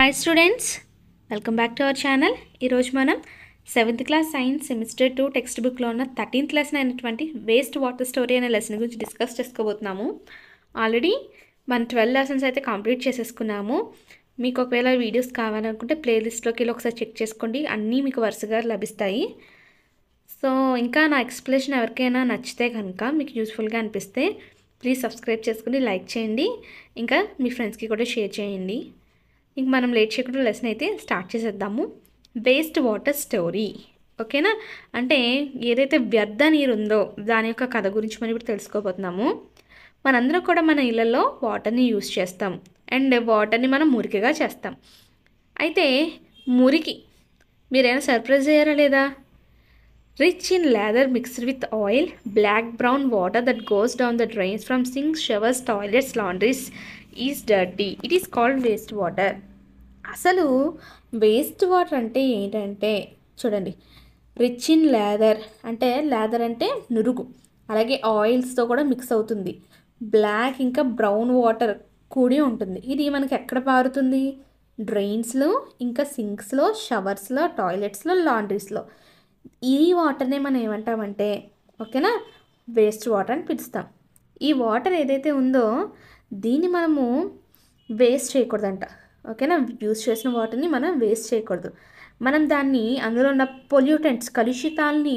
Hi students, welcome back to our channel. ఈరోజు మనం 7th class science semester 2 text బుక్లో ఉన్న 13th లెసన్ అయినటువంటి వేస్ట్ వాటర్ స్టోరీ అనే లెసన్ గురించి డిస్కస్ చేసుకోబోతున్నాము. ఆల్రెడీ మనం 12 లెసన్స్ అయితే కంప్లీట్ చేసేసుకున్నాము. మీకు ఒకవేళ వీడియోస్ కావాలనుకుంటే ప్లేలిస్ట్లోకి వెళ్ళి ఒకసారి చెక్ చేసుకోండి, అన్నీ మీకు వరుసగా లభిస్తాయి. సో ఇంకా నా ఎక్స్ప్లెనేషన్ ఎవరికైనా నచ్చితే కనుక మీకు యూస్ఫుల్గా అనిపిస్తే ప్లీజ్ సబ్స్క్రైబ్ చేసుకుని లైక్ చేయండి, ఇంకా మీ ఫ్రెండ్స్కి కూడా షేర్ చేయండి. ఇంక మనం లేట్ చేయకుండా లెసన్ అయితే స్టార్ట్ చేసేద్దాము. వేస్ట్ వాటర్ స్టోరీ, ఓకేనా? అంటే ఏదైతే వ్యర్థ నీరు ఉందో దాని యొక్క కథ గురించి మనం ఇప్పుడు తెలుసుకోబోతున్నాము. మనందరం కూడా మన ఇళ్ళల్లో వాటర్ని యూజ్ చేస్తాం అండ్ వాటర్ని మనం మురికిగా చేస్తాం. అయితే మురికి మీరైనా సర్ప్రైజ్ అయ్యారా లేదా? Rich in lather mixed with oil, black brown water that goes down the drains from sinks, showers, toilets, laundries is dirty. It is called waste water. అసలు వేస్ట్ వాటర్ అంటే ఏంటంటే చూడండి, రిచ్ ఇన్ లేదర్ అంటే lather అంటే నురుగు, అలాగే ఆయిల్స్తో కూడా mix అవుతుంది, బ్లాక్ ఇంకా బ్రౌన్ వాటర్ కూడి ఉంటుంది. ఇది మనకి ఎక్కడ పారుతుంది? డ్రైన్స్లో, ఇంకా సింక్స్లో, షవర్స్లో, టాయిలెట్స్లో, లాండ్రీస్లో. ఈ వాటర్నే మనం ఏమంటామంటే ఓకేనా వేస్ట్ వాటర్ అని పిలుస్తాం. ఈ వాటర్ ఏదైతే ఉందో దీన్ని మనము వేస్ట్ చేయకూడదంట, ఓకేనా? యూజ్ చేసిన వాటర్ని మనం వేస్ట్ చేయకూడదు. మనం దాన్ని అందులో ఉన్న పొల్యూటెంట్స్ కలుషితాలని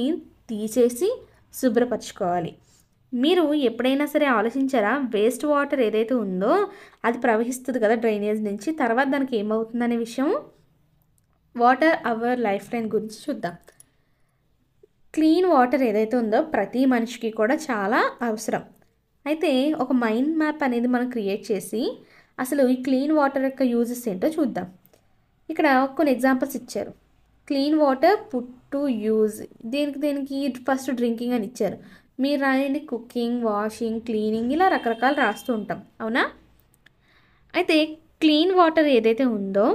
తీసేసి శుభ్రపరచుకోవాలి. మీరు ఎప్పుడైనా సరే ఆలోచించారా? వేస్ట్ వాటర్ ఏదైతే ఉందో అది ప్రవహిస్తుంది కదా డ్రైనేజ్ నుంచి, తర్వాత దానికి ఏమవుతుందనే విషయం. వాటర్ అవర్ లైఫ్ లైన్ గురించి చూద్దాం. క్లీన్ వాటర్ ఏదైతే ఉందో ప్రతి మనిషికి కూడా చాలా అవసరం. అయితే ఒక మైండ్ మ్యాప్ అనేది మనం క్రియేట్ చేసి అసలు ఈ క్లీన్ వాటర్ యొక్క యూజెస్ ఏంటో చూద్దాం. ఇక్కడ కొన్ని ఎగ్జాంపుల్స్ ఇచ్చారు. Clean water put to use, దేనికి ఫస్ట్ డ్రింకింగ్ అని ఇచ్చారు. మీరు రాయండి కుకింగ్, వాషింగ్, క్లీనింగ్, ఇలా రకరకాలు రాస్తూ ఉంటాం, అవునా? అయితే క్లీన్ వాటర్ ఏదైతే ఉందో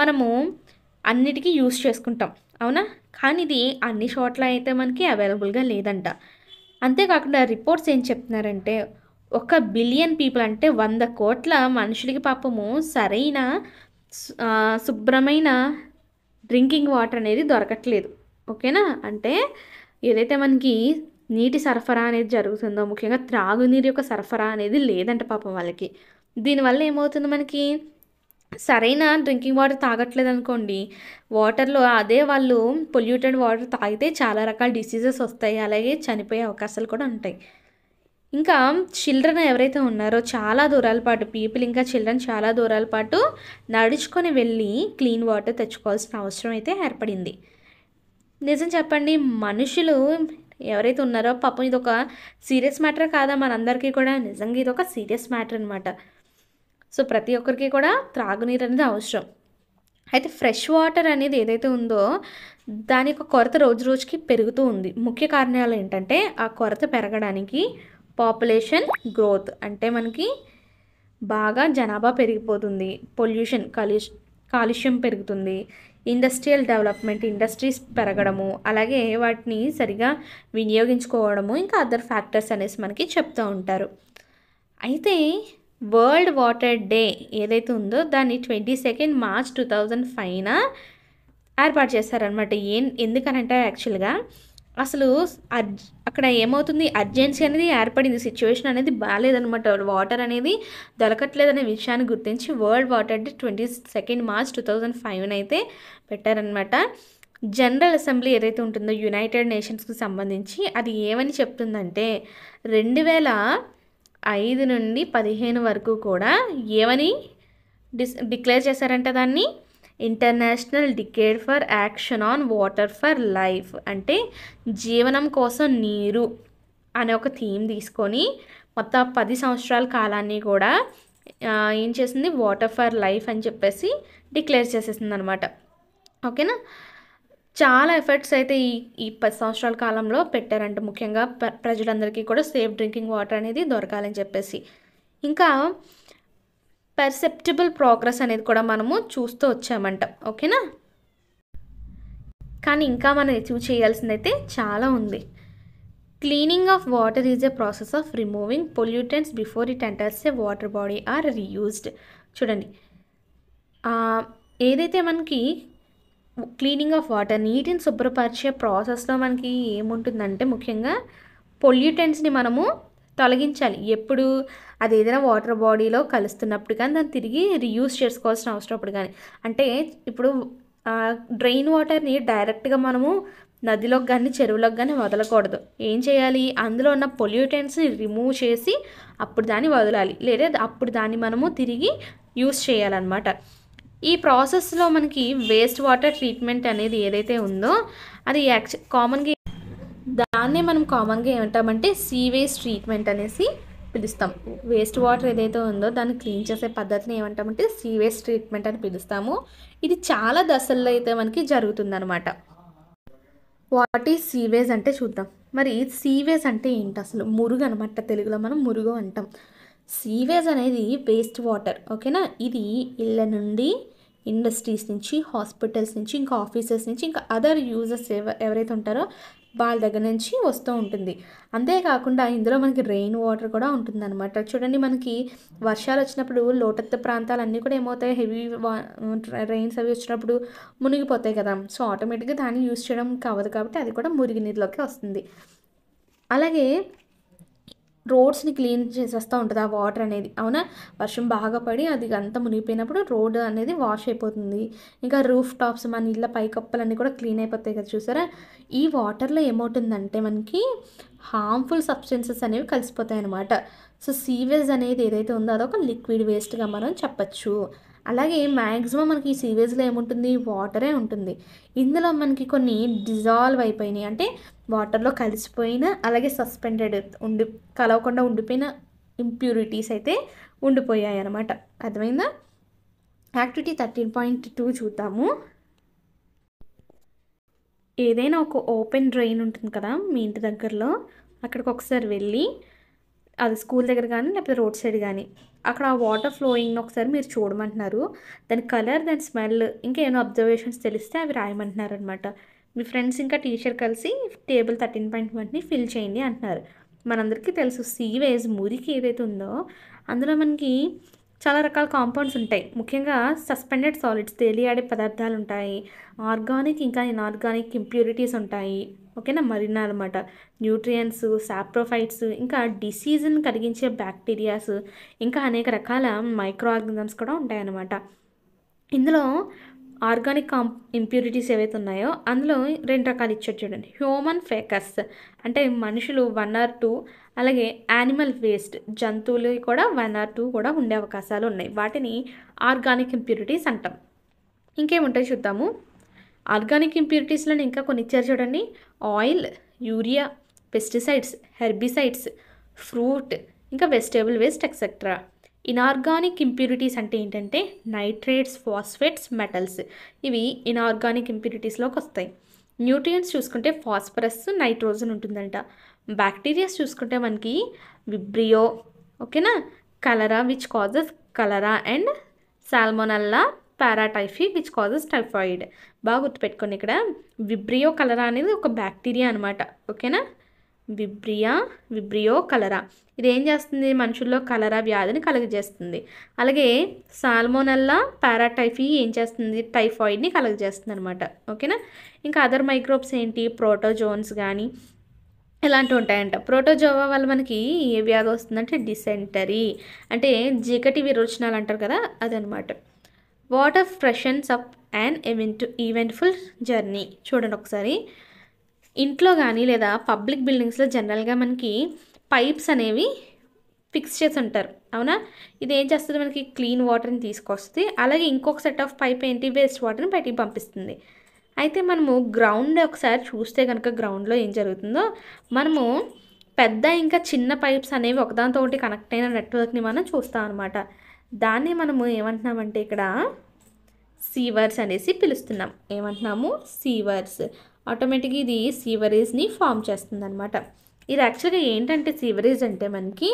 మనము అన్నిటికీ యూజ్ చేసుకుంటాం, అవునా? కానీ ఇది అన్ని చోట్ల అయితే మనకి అవైలబుల్గా లేదంట. అంతేకాకుండా రిపోర్ట్స్ ఏం చెప్తున్నారంటే 1 బిలియన్ పీపుల్ అంటే 100 కోట్ల మనుషులకి పాపము సరైన శుభ్రమైన డ్రింకింగ్ వాటర్ అనేది దొరకట్లేదు, ఓకేనా? అంటే ఏదైతే మనకి నీటి సరఫరా అనేది జరుగుతుందో, ముఖ్యంగా త్రాగునీరు యొక్క సరఫరా అనేది లేదంట పాపం వాళ్ళకి. దీనివల్ల ఏమవుతుంది, మనకి సరైన డ్రింకింగ్ వాటర్ తాగట్లేదు అనుకోండి, వాటర్లో అదే వాళ్ళు పొల్యూటెడ్ వాటర్ తాగితే చాలా రకాల డిసీజెస్ వస్తాయి, అలాగే చనిపోయే అవకాశాలు కూడా ఉంటాయి. ఇంకా చిల్డ్రన్ ఎవరైతే ఉన్నారో చాలా దూరాల పాటు ఇంకా చిల్డ్రన్ చాలా దూరాల పాటు నడుచుకొని వెళ్ళి క్లీన్ వాటర్ తెచ్చుకోవాల్సిన అవసరం అయితే ఏర్పడింది. నిజం చెప్పండి, మనుషులు ఎవరైతే ఉన్నారో పాపం ఇది ఒక సీరియస్ మ్యాటర్ కాదా? మనందరికీ కూడా నిజంగా ఇది ఒక సీరియస్ మ్యాటర్ అనమాట. సో ప్రతి ఒక్కరికి కూడా త్రాగునీరు అనేది అవసరం. అయితే ఫ్రెష్ వాటర్ అనేది ఏదైతే ఉందో దాని యొక్క కొరత రోజు రోజుకి పెరుగుతూ ఉంది. ముఖ్య కారణాలు ఏంటంటే ఆ కొరత పెరగడానికి పాపులేషన్ గ్రోత్, అంటే మనకి బాగా జనాభా పెరిగిపోతుంది, పొల్యూషన్ కాలుష్యం పెరుగుతుంది, ఇండస్ట్రియల్ డెవలప్మెంట్, ఇండస్ట్రీస్ పెరగడము, అలాగే వాటిని సరిగా వినియోగించుకోవడము, ఇంకా అదర్ ఫ్యాక్టర్స్ అనేసి మనకి చెప్తూ ఉంటారు. అయితే వరల్డ్ వాటర్ డే ఏదైతే ఉందో దాన్ని 22 మార్చ్ 2005 ఏర్పాటు చేశారనమాట. ఎందుకనంటే యాక్చువల్గా అసలు అక్కడ ఏమవుతుంది, అర్జెన్సీ అనేది ఏర్పడింది, సిచ్యువేషన్ అనేది బాగాలేదనమాట, వాటర్ అనేది దొరకట్లేదనే విషయాన్ని గుర్తించి వరల్డ్ వాటర్ డే 22 మార్చ్ 2005 అయితే పెట్టారనమాట. జనరల్ అసెంబ్లీ ఏదైతే ఉంటుందో యునైటెడ్ నేషన్స్కి సంబంధించి అది ఏమని చెప్తుందంటే 2005 నుండి 2015 వరకు కూడా ఏమని డిక్లేర్ చేశారంటే దాన్ని international decade for action on water for life, అంటే జీవనం కోసం నీరు అనే ఒక థీమ్ తీసుకొని మొత్తం 10 సంవత్సరాల కాలాన్ని కూడా ఏం చేసింది, వాటర్ ఫర్ లైఫ్ అని చెప్పేసి డిక్లేర్ చేసేసింది అనమాట, ఓకేనా? చాలా ఎఫర్ట్స్ అయితే ఈ 10 సంవత్సరాల కాలంలో పెట్టారంట, ముఖ్యంగా ప్రజలందరికీ కూడా సేఫ్ డ్రింకింగ్ వాటర్ అనేది దొరకాలని చెప్పేసి. ఇంకా పర్సెప్టిబుల్ ప్రోగ్రెస్ అనేది కూడా మనము చూస్తూ వచ్చామంట, ఓకేనా? కానీ ఇంకా మనం అచీవ్ చేయాల్సిందైతే చాలా ఉంది. Cleaning of water is a process of removing pollutants before it enters a water body or reused. చూడండి, ఏదైతే మనకి క్లీనింగ్ ఆఫ్ వాటర్, నీటిని శుభ్రపరిచే ప్రాసెస్లో మనకి ఏముంటుందంటే ముఖ్యంగా పొల్యూటెంట్స్ని మనము తొలగించాలి. ఎప్పుడు అది ఏదైనా వాటర్ బాడీలో కలుస్తున్నప్పుడు కానీ దాన్ని తిరిగి రీయూజ్ చేసుకోవాల్సిన అవసరం అప్పుడు కానీ. అంటే ఇప్పుడు డ్రైన్ వాటర్ని డైరెక్ట్గా మనము నదిలోకి కానీ చెరువులోకి కానీ వదలకూడదు. ఏం చేయాలి, అందులో ఉన్న పొల్యూటెంట్స్ని రిమూవ్ చేసి అప్పుడు దాన్ని వదలాలి, లేదా అప్పుడు దాన్ని మనము తిరిగి యూస్ చేయాలన్నమాట. ఈ ప్రాసెస్లో మనకి వేస్ట్ వాటర్ ట్రీట్మెంట్ అనేది ఏదైతే ఉందో అది కామన్గా దాన్నే మనం కామన్గా ఏమంటామంటే సీవేజ్ ట్రీట్మెంట్ అనేసి పిలుస్తాం. వేస్ట్ వాటర్ ఏదైతే ఉందో దాన్ని క్లీన్ చేసే పద్ధతిని ఏమంటామంటే సీవేజ్ ట్రీట్మెంట్ అని పిలుస్తాము. ఇది చాలా దశల్లో అయితే మనకి జరుగుతుందన్నమాట. వాట్ ఈజ్ సీవేజ్ అంటే చూద్దాం. మరి సీవేజ్ అంటే ఏంటి అసలు? మురుగు అనమాట, తెలుగులో మనం మురుగు అంటాం. సీవేజ్ అనేది వేస్ట్ వాటర్, ఓకేనా. ఇది ఇళ్ళ నుండి, ఇండస్ట్రీస్ నుంచి, హాస్పిటల్స్ నుంచి, ఇంకా ఆఫీసెస్ నుంచి, ఇంకా అదర్ యూజర్స్ ఎవరైతే ఉంటారో వాళ్ళ దగ్గర నుంచి వస్తూ ఉంటుంది. అంతేకాకుండా ఇందులో మనకి రెయిన్ వాటర్ కూడా ఉంటుందన్నమాట. చూడండి, మనకి వర్షాలు వచ్చినప్పుడు లోతట్టు ప్రాంతాలన్నీ కూడా ఏమవుతాయి, హెవీ రెయిన్స్ అవి వచ్చినప్పుడు మునిగిపోతాయి కదా. సో ఆటోమేటిక్గా దాన్ని యూజ్ చేయడం కావదు కాబట్టి అది కూడా మురిగి నీటిలోకి వస్తుంది. అలాగే రోడ్స్ని క్లీన్ చేసేస్తూ ఉంటుంది ఆ వాటర్ అనేది, అవునా. వర్షం బాగా పడి అది అంతా మునిగిపోయినప్పుడు రోడ్ అనేది వాష్ అయిపోతుంది. ఇంకా రూఫ్ టాప్స్, మన ఇళ్ళ పైకప్పులన్నీ కూడా క్లీన్ అయిపోతాయి కదా, చూసారా. ఈ వాటర్లో ఏమవుతుందంటే మనకి హార్మ్ఫుల్ సబ్స్టెన్సెస్ అనేవి కలిసిపోతాయి అన్నమాట. సో సీవేజ్ అనేది ఏదైతే ఉందో అదొక లిక్విడ్ వేస్ట్గా మనం చెప్పచ్చు. అలాగే మ్యాక్సిమం మనకి ఈ సీవేజ్లో ఏముంటుంది, వాటరే ఉంటుంది. ఇందులో మనకి కొన్ని డిజాల్వ్ అయిపోయినాయి, అంటే వాటర్లో కలిసిపోయిన, అలాగే సస్పెండెడ్ కలవకుండా ఉండిపోయిన ఇంప్యూరిటీస్ అయితే ఉండిపోయాయి అన్నమాట. అర్థమైందా? యాక్టివిటీ 13.2 చూద్దాము. ఏదైనా ఒక ఓపెన్ డ్రైన్ ఉంటుంది కదా మీ ఇంటి దగ్గరలో, అక్కడికి ఒకసారి వెళ్ళి, అది స్కూల్ దగ్గర కానీ లేకపోతే రోడ్ సైడ్ కానీ, అక్కడ ఆ వాటర్ ఫ్లోయింగ్ని ఒకసారి మీరు చూడమంటున్నారు. దాని కలర్, దాని స్మెల్, ఇంకా ఏమైనా అబ్జర్వేషన్స్ తెలిస్తే అవి రాయమంటున్నారు అనమాట. మీ ఫ్రెండ్స్ ఇంకా టీచర్ కలిసి టేబుల్ 13.1ని ఫిల్ చేయండి అంటున్నారు. మనందరికీ తెలుసు సీవేజ్ మురికి ఏదైతే ఉందో అందులో మనకి చాలా రకాల కాంపౌండ్స్ ఉంటాయి. ముఖ్యంగా సస్పెండెడ్ సాలిడ్స్, తేలియాడే పదార్థాలు ఉంటాయి. ఆర్గానిక్ ఇంకా ఇన్ఆర్గానిక్ ఇంప్యూరిటీస్ ఉంటాయి, ఓకేనా. మరిన్ని అనమాట న్యూట్రియంట్స్, సాప్రోఫైట్స్, ఇంకా డిసీజ్ని కలిగించే బ్యాక్టీరియాస్, ఇంకా అనేక రకాల మైక్రో ఆర్గానిజమ్స్ కూడా ఉంటాయన్నమాట. ఇందులో ఆర్గానిక్ ఇంప్యూరిటీస్ ఏవైతే ఉన్నాయో అందులో 2 రకాలు ఇచ్చారు చూడండి. హ్యూమన్ ఫేకస్ అంటే మనుషులు 1 or 2, అలాగే యానిమల్ వేస్ట్, జంతువులు కూడా 1 or 2 కూడా ఉండే అవకాశాలు ఉన్నాయి. వాటిని ఆర్గానిక్ ఇంప్యూరిటీస్ అంటాం. ఇంకేముంటాయి చూద్దాము. ఆర్గానిక్ ఇంప్యూరిటీస్లోనే ఇంకా కొన్ని ఇచ్చారు చూడండి. Oil, urea, pesticides, herbicides, fruit, ఇంకా vegetable waste etcetera. Inorganic impurities అంటే ఏంటంటే నైట్రేట్స్, ఫాస్ఫేట్స్, మెటల్స్. ఇవి ఇన్ఆర్గానిక్ ఇంప్యూరిటీస్లోకి వస్తాయి. న్యూట్రియంట్స్ చూసుకుంటే ఫాస్ఫరస్, నైట్రోజన్ ఉంటుందంట. బ్యాక్టీరియాస్ చూసుకుంటే మనకి విబ్రియో, ఓకేనా, cholera which causes cholera, and salmonella paratyphi which causes typhoid. బాగా గుర్తుపెట్టుకోండి, ఇక్కడ విబ్రియో కలరా అనేది ఒక బ్యాక్టీరియా అనమాట, ఓకేనా. విబ్రియో కలరా ఇది ఏం చేస్తుంది, మనుషుల్లో కలరా వ్యాధిని కలుగజేస్తుంది. అలాగే సాల్మోనెల్లా పారాటైఫీ ఏం చేస్తుంది, టైఫాయిడ్ని కలుగజేస్తుంది అనమాట, ఓకేనా. ఇంకా అదర్ మైక్రోబ్స్ ఏంటి, ప్రోటోజోన్స్ కానీ ఇలాంటివి ఉంటాయంట. ప్రోటోజోవా వల్ల మనకి ఏ వ్యాధి వస్తుందంటే డిసెంటరీ, అంటే జిగటి విరోచనాలు అంటారు కదా, అదనమాట. Water freshens up and eventful journey. చూడండి ఒకసారి, ఇంట్లో కానీ లేదా పబ్లిక్ బిల్డింగ్స్లో జనరల్గా మనకి పైప్స్ అనేవి ఫిక్స్ చేసి ఉంటారు, అవునా. ఇది ఏం చేస్తుంది, మనకి క్లీన్ వాటర్ని తీసుకొస్తుంది. అలాగే ఇంకొక సెట్ ఆఫ్ పైప్ ఏంటి, వేస్ట్ వాటర్ని బయటికి పంపిస్తుంది. అయితే మనము గ్రౌండ్ ఒకసారి చూస్తే కనుక గ్రౌండ్లో ఏం జరుగుతుందో, మనము పెద్ద ఇంకా చిన్న పైప్స్ అనేవి ఒకదానితో ఒకటి కనెక్ట్ అయిన నెట్వర్క్ని మనం చూస్తాం అనమాట. దాన్ని మనము ఏమంటున్నామంటే ఇక్కడ సీవర్స్ అనేసి పిలుస్తున్నాం. ఏమంటున్నాము, సీవర్స్. ఆటోమేటిక్గా ఇది సీవరేజ్ని ఫామ్ చేస్తుంది అనమాట. ఇది యాక్చువల్గా ఏంటంటే సీవరేజ్ అంటే మనకి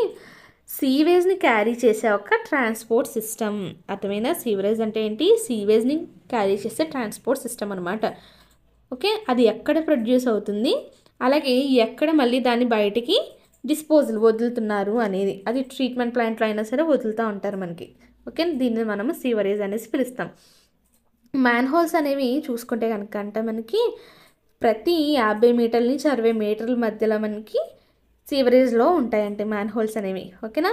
సీవేజ్ని క్యారీ చేసే ఒక ట్రాన్స్పోర్ట్ సిస్టమ్. అర్థమైనా, సీవరేజ్ అంటే ఏంటి, సీవేజ్ని క్యారీ చేసే ట్రాన్స్పోర్ట్ సిస్టమ్ అనమాట, ఓకే. అది ఎక్కడ ప్రొడ్యూస్ అవుతుంది, అలాగే ఎక్కడ మళ్ళీ దాన్ని బయటికి డిస్పోజల్ వదులుతున్నారు అనేది, అది ట్రీట్మెంట్ ప్లాంట్లో అయినా సరే వదులుతూ ఉంటారు మనకి, ఓకే. దీన్ని మనము సీవరేజ్ అనేసి పిలుస్తాం. మ్యాన్ హోల్స్ అనేవి చూసుకుంటే కనుక అంటే మనకి ప్రతి 50 మీటర్ల నుంచి 60 మీటర్ల మధ్యలో మనకి సీవరేజ్లో ఉంటాయండి మ్యాన్ హోల్స్ అనేవి. ఓకేనా.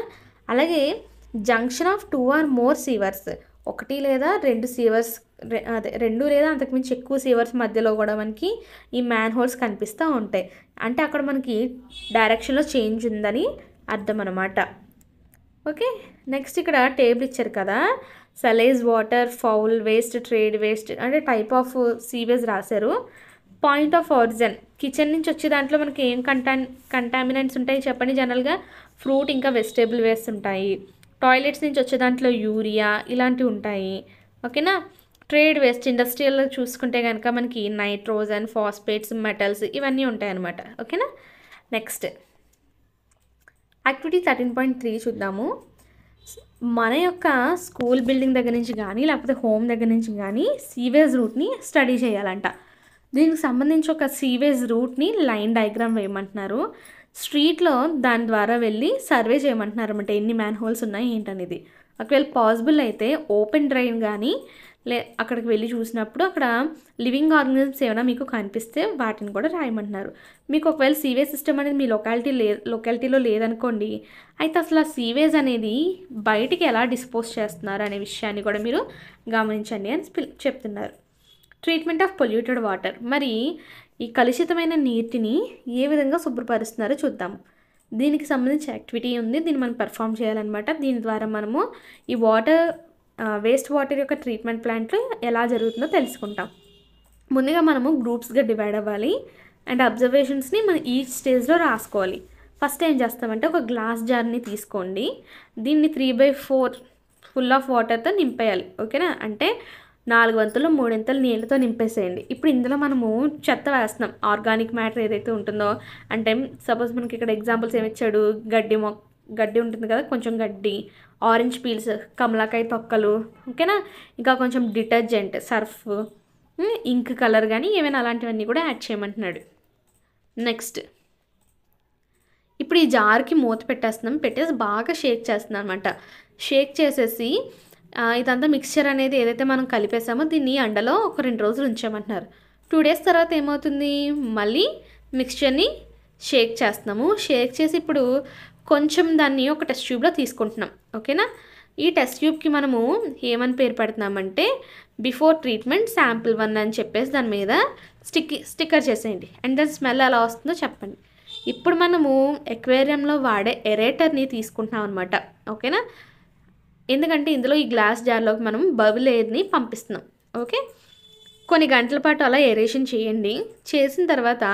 అలాగే జంక్షన్ ఆఫ్ 2 ఆర్ మోర్ సీవర్స్, ఒకటి లేదా రెండు సీవర్స్, అదే రెండు లేదా అంతకుమించి ఎక్కువ సీవర్స్ మధ్యలో కూడా మనకి ఈ మ్యాన్ హోల్స్ కనిపిస్తూ ఉంటాయి. అంటే అక్కడ మనకి డైరెక్షన్లో చేంజ్ ఉందని అర్థం అన్నమాట. ఓకే. నెక్స్ట్ ఇక్కడ టేబుల్ ఇచ్చారు కదా, sullage water, foul waste, trade waste అంటే టైప్ ఆఫ్ సీవేజ్ రాశారు. పాయింట్ ఆఫ్ ఆరిజిన్, కిచెన్ నుంచి వచ్చే దాంట్లో మనకి ఏం కంటామినెంట్స్ ఉంటాయి చెప్పండి. జనరల్గా ఫ్రూట్ ఇంకా వెజిటేబుల్ వేస్ట్ ఉంటాయి. టాయిలెట్స్ నుంచి వచ్చే దాంట్లో యూరియా ఇలాంటివి ఉంటాయి. ఓకేనా. ట్రేడ్ వేస్ట్, ఇండస్ట్రియల్లో చూసుకుంటే కనుక మనకి నైట్రోజన్, ఫాస్ఫేట్స్, మెటల్స్ ఇవన్నీ ఉంటాయి అన్నమాట. ఓకేనా. నెక్స్ట్ యాక్టివిటీ 13.3 చూద్దాము. మన యొక్క స్కూల్ బిల్డింగ్ దగ్గర నుంచి కానీ లేకపోతే హోమ్ దగ్గర నుంచి కానీ సీవేజ్ రూట్ని స్టడీ చేయాలంట. దీనికి సంబంధించి ఒక సీవేజ్ రూట్ని లైన్ డయాగ్రామ్ వేయమంటున్నారు. స్ట్రీట్లో దాని ద్వారా వెళ్ళి సర్వే చేయమంటున్నారు అన్నమాట, ఎన్ని మ్యాన్ హోల్స్ ఉన్నాయి ఏంటనేది. ఒకవేళ పాసిబుల్ అయితే ఓపెన్ డ్రైన్ కానీ అక్కడికి వెళ్ళి చూసినప్పుడు అక్కడ లివింగ్ ఆర్గనిజమ్స్ ఏమైనా మీకు కనిపిస్తే వాటిని కూడా రాయమంటున్నారు. మీకు ఒకవేళ సీవేజ్ సిస్టమ్ అనేది మీ లొకాలిటీలో లేదనుకోండి, అయితే అసలు ఆ సీవేజ్ అనేది బయటికి ఎలా డిస్పోజ్ చేస్తున్నారు అనే విషయాన్ని కూడా మీరు గమనించండి అని చెప్తున్నారు. ట్రీట్మెంట్ ఆఫ్ పొల్యూటెడ్ వాటర్, మరి ఈ కలుషితమైన నీటిని ఏ విధంగా శుభ్రపరుస్తున్నారో చూద్దాం. దీనికి సంబంధించి యాక్టివిటీ ఉంది, దీన్ని మనం పర్ఫామ్ చేయాలన్నమాట. దీని ద్వారా మనము ఈ వేస్ట్ వాటర్ యొక్క ట్రీట్మెంట్ ప్లాంట్లో ఎలా జరుగుతుందో తెలుసుకుంటాం. ముందుగా మనము గ్రూప్స్గా డివైడ్ అవ్వాలి అండ్ అబ్జర్వేషన్స్ని మనం ఈచ్ స్టేజ్లో రాసుకోవాలి. ఫస్ట్ ఏం చేస్తామంటే ఒక గ్లాస్ జార్ని తీసుకోండి, దీన్ని 3/4 ఫుల్ ఆఫ్ వాటర్తో నింపేయాలి. ఓకేనా. అంటే 4 వంతులు 3 వంతులు నీళ్ళతో నింపేసేయండి. ఇప్పుడు ఇందులో మనము చెత్త వేస్తున్నాం, ఆర్గానిక్ మ్యాటర్ ఏదైతే ఉంటుందో. అంటే సపోజ్ మనకి ఇక్కడ ఎగ్జాంపుల్స్ ఏమి ఇచ్చాడు, గడ్డి ఉంటుంది కదా, కొంచెం గడ్డి, ఆరెంజ్ పీల్స్, కమలాకాయ తొక్కలు. ఓకేనా. ఇంకా కొంచెం డిటర్జెంట్, సర్ఫ్, ఇంక్ కలర్ కానీ ఏమైనా అలాంటివన్నీ కూడా యాడ్ చేయమంటున్నాడు. నెక్స్ట్ ఇప్పుడు ఈ జార్కి మూత పెట్టేస్తున్నాం, పెట్టేసి బాగా షేక్ చేస్తున్నాం అనమాట. షేక్ చేసేసి ఇదంతా మిక్స్చర్ అనేది ఏదైతే మనం కలిపేసామో దీన్ని ఎండలో ఒక 2 రోజులు ఉంచామంటున్నారు. 2 డేస్ తర్వాత ఏమవుతుంది, మళ్ళీ మిక్స్చర్ని షేక్ చేస్తున్నాము. షేక్ చేసి ఇప్పుడు కొంచెం దాన్ని ఒక టెస్ట్ ట్యూబ్లో తీసుకుంటున్నాం. ఓకేనా. ఈ టెస్ట్ ట్యూబ్కి మనము ఏమని పేరు పెడుతున్నామంటే బిఫోర్ ట్రీట్మెంట్ శాంపుల్ 1 అని చెప్పేసి దాని మీద స్టిక్కర్ చేసేయండి. అండ్ దాని స్మెల్ ఎలా వస్తుందో చెప్పండి. ఇప్పుడు మనము ఎక్వేరియంలో వాడే ఎరేటర్ని తీసుకుంటున్నాం అనమాట. ఓకేనా. ఎందుకంటే ఇందులో ఈ గ్లాస్ జార్లోకి మనం బబుల్ ఎయిర్ని పంపిస్తున్నాం. ఓకే. కొన్ని గంటల పాటు అలా ఎరేషన్ చేయండి. చేసిన తర్వాత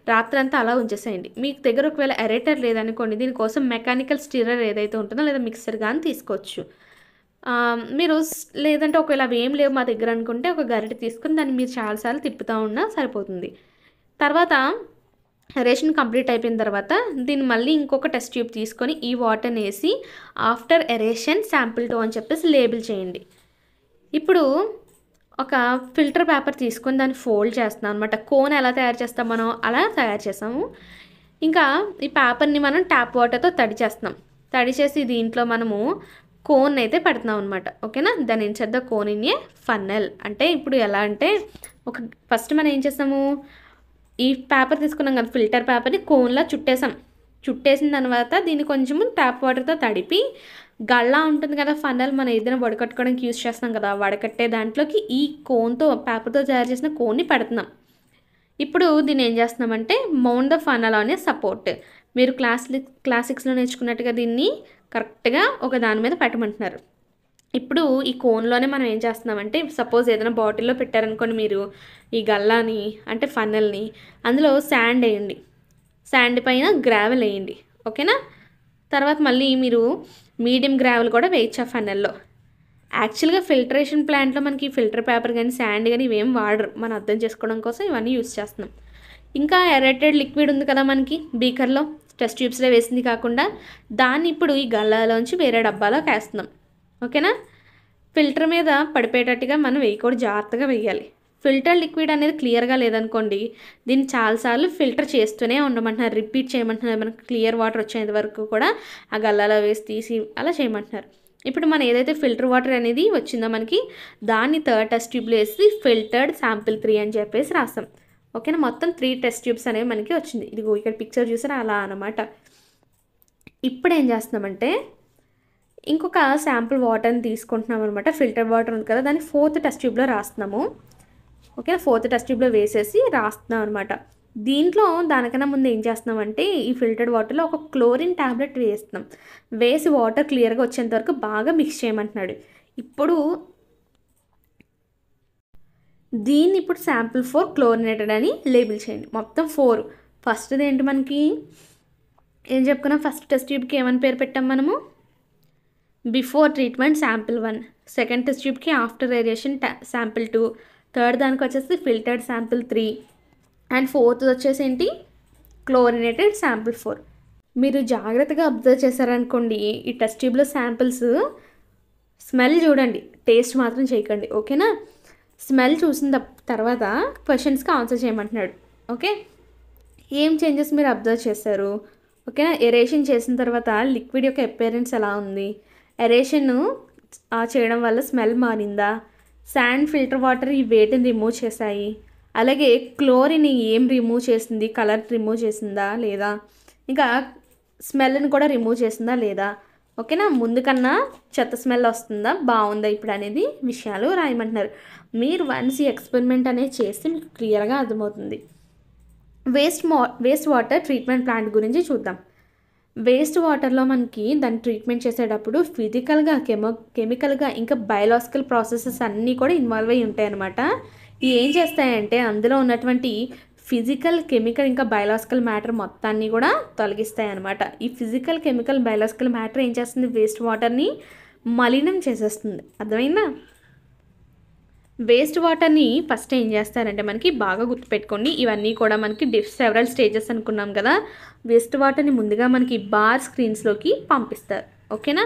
రాత్రంతా అలా ఉంచేసేయండి. మీకు దగ్గర ఒకవేళ ఎరేటర్ లేదనుకోండి, దీనికోసం మెకానికల్ స్టిరర్ ఏదైతే ఉంటుందో లేదా మిక్సర్ కానీ తీసుకోవచ్చు. మీరు లేదంటే ఒకవేళ అవి ఏం లేవు మా దగ్గర అనుకుంటే ఒక గరిటె తీసుకుని దాన్ని మీరు చాలాసార్లు తిప్పుతూ ఉన్నా సరిపోతుంది. తర్వాత ఎరేషన్ కంప్లీట్ అయిపోయిన తర్వాత దీన్ని మళ్ళీ ఇంకొక టెస్ట్ ట్యూబ్ తీసుకొని ఈ వాటర్ని వేసి ఆఫ్టర్ ఎరేషన్ శాంపుల్ 2 అని చెప్పేసి లేబుల్ చేయండి. ఇప్పుడు ఒక ఫిల్టర్ పేపర్ తీసుకొని దాన్ని ఫోల్డ్ చేస్తున్నాం అనమాట. కోన్ ఎలా తయారు చేస్తాం మనం అలా తయారు చేసాము. ఇంకా ఈ పేపర్ని మనం ట్యాప్ వాటర్తో తడి చేస్తున్నాం. తడి చేసి దీంట్లో మనము కోన్ అయితే పెడుతున్నాం అనమాట. ఓకేనా. దాన్ని ఏం చేద్దాం, కోన్ ఇన్ ఏ ఫన్నెల్. అంటే ఇప్పుడు ఎలా అంటే ఫస్ట్ మనం ఏం చేస్తాము, ఈ పేపర్ తీసుకున్నాం కదా ఫిల్టర్ పేపర్ని కోన్లా చుట్టేసిన తర్వాత దీన్ని కొంచెము ట్యాప్ వాటర్తో తడిపి గళ్ళ ఉంటుంది కదా ఫన్నెల్, మనం ఏదైనా వడకట్టుకోవడానికి యూజ్ చేస్తాం కదా, వడకట్టే దాంట్లోకి ఈ కోన్తో పేపర్తో తయారు చేసిన కోన్ని పెడుతున్నాం. ఇప్పుడు దీన్ని ఏం చేస్తున్నామంటే మౌంట్ ద ఫన్నెల్ అనే సపోర్ట్, మీరు క్లాసిక్స్లో నేర్చుకున్నట్టుగా దీన్ని కరెక్ట్గా ఒక దాని మీద పెట్టమంటున్నారు. ఇప్పుడు ఈ కోన్లోనే మనం ఏం చేస్తున్నామంటే సపోజ్ ఏదైనా బాటిల్లో పెట్టారనుకోండి మీరు ఈ గల్లాని అంటే ఫన్నెల్ని, అందులో శాండ్ వేయండి, శాండ్ పైన గ్రావెల్ వేయండి. ఓకేనా. తర్వాత మళ్ళీ మీరు మీడియం గ్రావెల్ కూడా వేయచ్చు ఆ ఫన్నెల్లో. యాక్చువల్గా ఫిల్టరేషన్ ప్లాంట్లో మనకి ఫిల్టర్ పేపర్ కానీ శాండ్ కానీ ఇవేం వాడరు, మనం అర్థం చేసుకోవడం కోసం ఇవన్నీ యూజ్ చేస్తున్నాం. ఇంకా ఎరేటెడ్ లిక్విడ్ ఉంది కదా మనకి బీకర్లో, టెస్ట్ ట్యూబ్స్లో వేసింది కాకుండా దాన్ని ఇప్పుడు ఈ గల్లాలోంచి వేరే డబ్బాలోకి వేస్తున్నాం. ఓకేనా. ఫిల్టర్ మీద పడిపోయేటట్టుగా మనం వేయకూడదు, జాగ్రత్తగా వేయాలి. ఫిల్టర్ లిక్విడ్ అనేది క్లియర్గా లేదనుకోండి, దీన్ని చాలాసార్లు ఫిల్టర్ చేస్తూనే ఉండమంటున్నారు, రిపీట్ చేయమంటున్నారు. మనకు క్లియర్ వాటర్ వచ్చేంత వరకు కూడా ఆ గల్లాలో వేసి తీసి అలా చేయమంటున్నారు. ఇప్పుడు మనం ఏదైతే ఫిల్టర్ వాటర్ అనేది వచ్చిందో మనకి దాన్ని థర్డ్ టెస్ట్ ట్యూబ్లో వేసి ఫిల్టర్డ్ శాంపిల్ 3 అని చెప్పేసి రాస్తాం. ఓకేనా, మొత్తం 3 టెస్ట్ ట్యూబ్స్ అనేవి మనకి వచ్చింది. ఇదిగో ఇక్కడ పిక్చర్ చూసారా, అలా అనమాట. ఇప్పుడు ఏం చేస్తున్నామంటే ఇంకొక శాంపుల్ వాటర్ని తీసుకుంటున్నాం అనమాట. ఫిల్టర్ వాటర్ ఉంది కదా, దాన్ని 4th టెస్ట్ ట్యూబ్లో రాస్తున్నాము. ఓకే, 4th టెస్ట్ ట్యూబ్లో వేసేసి రాస్తున్నాం అనమాట. దీంట్లో దానికన్నా ముందు ఏం చేస్తున్నామంటే ఈ ఫిల్టర్డ్ వాటర్లో ఒక క్లోరిన్ ట్యాబ్లెట్ వేస్తున్నాం. వేసి వాటర్ క్లియర్గా వచ్చేంత వరకు బాగా మిక్స్ చేయమంటున్నాడు. ఇప్పుడు దీన్ని ఇప్పుడు శాంపుల్ 4 క్లోరినేటెడ్ అని లేబుల్ చేయండి. మొత్తం 4. ఫస్ట్ది ఏంటి మనకి ఏం చెప్పుకున్నాం, ఫస్ట్ టెస్ట్ ట్యూబ్కి ఏమని పేరు పెట్టాం మనము, before treatment sample 1, second test ట్యూబ్కి ఆఫ్టర్ ఏరియేషన్ శాంపిల్ 2, థర్డ్ దానికి వచ్చేసి ఫిల్టర్డ్ శాంపిల్ 3 అండ్ 4th వచ్చేసి ఏంటి, క్లోరినేటెడ్ శాంపిల్ 4. మీరు జాగ్రత్తగా అబ్జర్వ్ చేశారనుకోండి, ఈ టెస్ట్ ట్యూబ్లో శాంపిల్స్ స్మెల్ చూడండి, టేస్ట్ మాత్రం చేయకండి. ఓకేనా, స్మెల్ చూసిన తర్వాత క్వశ్చన్స్కి ఆన్సర్ చేయమంటున్నాడు. ఓకే, ఏం చేంజెస్ మీరు అబ్జర్వ్ చేశారు? ఓకేనా, ఎరేషన్ చేసిన తర్వాత లిక్విడ్ యొక్క అపియరెన్స్ ఎలా ఉంది, ఎరేషన్ చేయడం వల్ల స్మెల్ మారిందా, శాండ్ ఫిల్టర్ వాటర్ ఈ వేటిని రిమూవ్ చేశాయి, అలాగే క్లోరిన్ ఏం రిమూవ్ చేసింది, కలర్ రిమూవ్ చేసిందా లేదా, ఇంకా స్మెల్ని కూడా రిమూవ్ చేసిందా లేదా. ఓకేనా, ముందు కన్నా చెత్త స్మెల్ వస్తుందా, బాగుందా ఇప్పుడు అనేది విషయాలు రాయమంటున్నారు. మీరు వన్స్ ఈ ఎక్స్పెరిమెంట్ అనేది చేస్తే మీకు క్లియర్గా అర్థమవుతుంది. వేస్ట్ వాటర్ ట్రీట్మెంట్ ప్లాంట్ గురించి చూద్దాం. వేస్ట్ వాటర్లో మనకి దాన్ని ట్రీట్మెంట్ చేసేటప్పుడు ఫిజికల్గా కెమికల్గా ఇంకా బయలాజికల్ ప్రాసెసెస్ అన్నీ కూడా ఇన్వాల్వ్ అయ్యి ఉంటాయి అన్నమాట. ఇవి ఏం చేస్తాయంటే అందులో ఉన్నటువంటి ఫిజికల్ కెమికల్ ఇంకా బయలాజికల్ మ్యాటర్ మొత్తాన్ని కూడా తొలగిస్తాయి అన్నమాట. ఈ ఫిజికల్ కెమికల్ బయలాజికల్ మ్యాటర్ ఏం చేస్తుంది, వేస్ట్ వాటర్ని మలినం చేసేస్తుంది. అర్థమైందా? వేస్ట్ వాటర్ని ఫస్ట్ ఏం చేస్తారంటే మనకి బాగా గుర్తుపెట్టుకోండి, ఇవన్నీ కూడా మనకి సెవరల్ స్టేజెస్ అనుకున్నాం కదా. వేస్ట్ వాటర్ని ముందుగా మనకి బార్ స్క్రీన్స్లోకి పంపిస్తారు. ఓకేనా,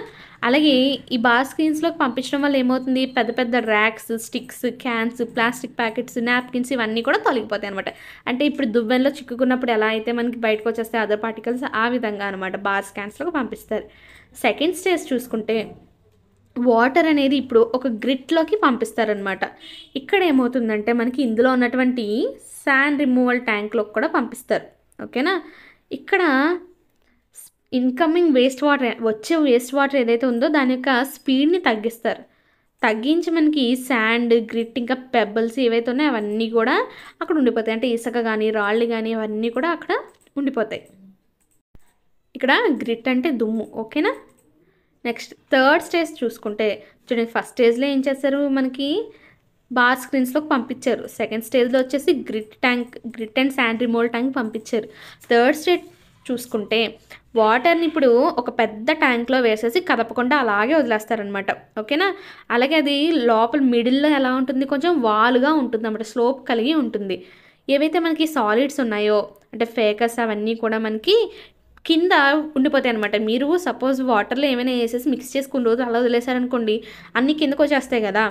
అలాగే ఈ బార్ స్క్రీన్స్లోకి పంపించడం వల్ల ఏమవుతుంది, పెద్ద పెద్ద racks, sticks, cans, plastic packets, napkins ఇవన్నీ కూడా తొలగిపోతాయి అనమాట. అంటే ఇప్పుడు దువ్వెనలో చిక్కుకున్నప్పుడు ఎలా అయితే మనకి బయటకు వచ్చేస్తాయి అదర్ పార్టికల్స్, ఆ విధంగా అనమాట బార్ స్కాన్స్లోకి పంపిస్తారు. సెకండ్ స్టేజ్ చూసుకుంటే వాటర్ అనేది ఇప్పుడు ఒక గ్రిట్లోకి పంపిస్తారనమాట. ఇక్కడ ఏమవుతుందంటే మనకి ఇందులో ఉన్నటువంటి శాండ్ రిమూవల్ ట్యాంక్లోకి కూడా పంపిస్తారు. ఓకేనా, ఇక్కడ ఇన్కమింగ్ వేస్ట్ వాటర్, వచ్చే వేస్ట్ వాటర్ ఏదైతే ఉందో దాని యొక్క స్పీడ్ని తగ్గించి మనకి శాండ్, గ్రిట్ ఇంకా పెబ్బల్స్ ఏవైతే ఉన్నాయో అవన్నీ కూడా అక్కడ ఉండిపోతాయి. అంటే ఇసుక కానీ రాళ్ళు కానీ అవన్నీ కూడా అక్కడ ఉండిపోతాయి. ఇక్కడ గ్రిట్ అంటే దుమ్ము. ఓకేనా, నెక్స్ట్ థర్డ్ స్టేజ్ చూసుకుంటే చూడండి, ఫస్ట్ స్టేజ్లో ఏం చేస్తారు, మనకి బార్ స్క్రీన్స్లోకి పంపించారు. సెకండ్ స్టేజ్లో వచ్చేసి grit and sand removal tank పంపించారు. థర్డ్ స్టేజ్ చూసుకుంటే వాటర్ని ఇప్పుడు ఒక పెద్ద ట్యాంక్లో వేసేసి కదపకుండా అలాగే వదిలేస్తారనమాట. ఓకేనా, అలాగే అది లోపల మిడిల్లో ఎలా ఉంటుంది, కొంచెం వాలుగా ఉంటుంది అన్నమాట, స్లోప్ కలిగి ఉంటుంది. ఏవైతే మనకి సాలిడ్స్ ఉన్నాయో అంటే ఫేకస్ అవన్నీ కూడా మనకి కింద ఉండిపోతాయి అనమాట. మీరు సపోజ్ వాటర్లో ఏమైనా వేసేసి మిక్స్ చేసుకుని రోజు అలా వదిలేసారనుకోండి, అన్నీ కిందకు వచ్చేస్తాయి కదా.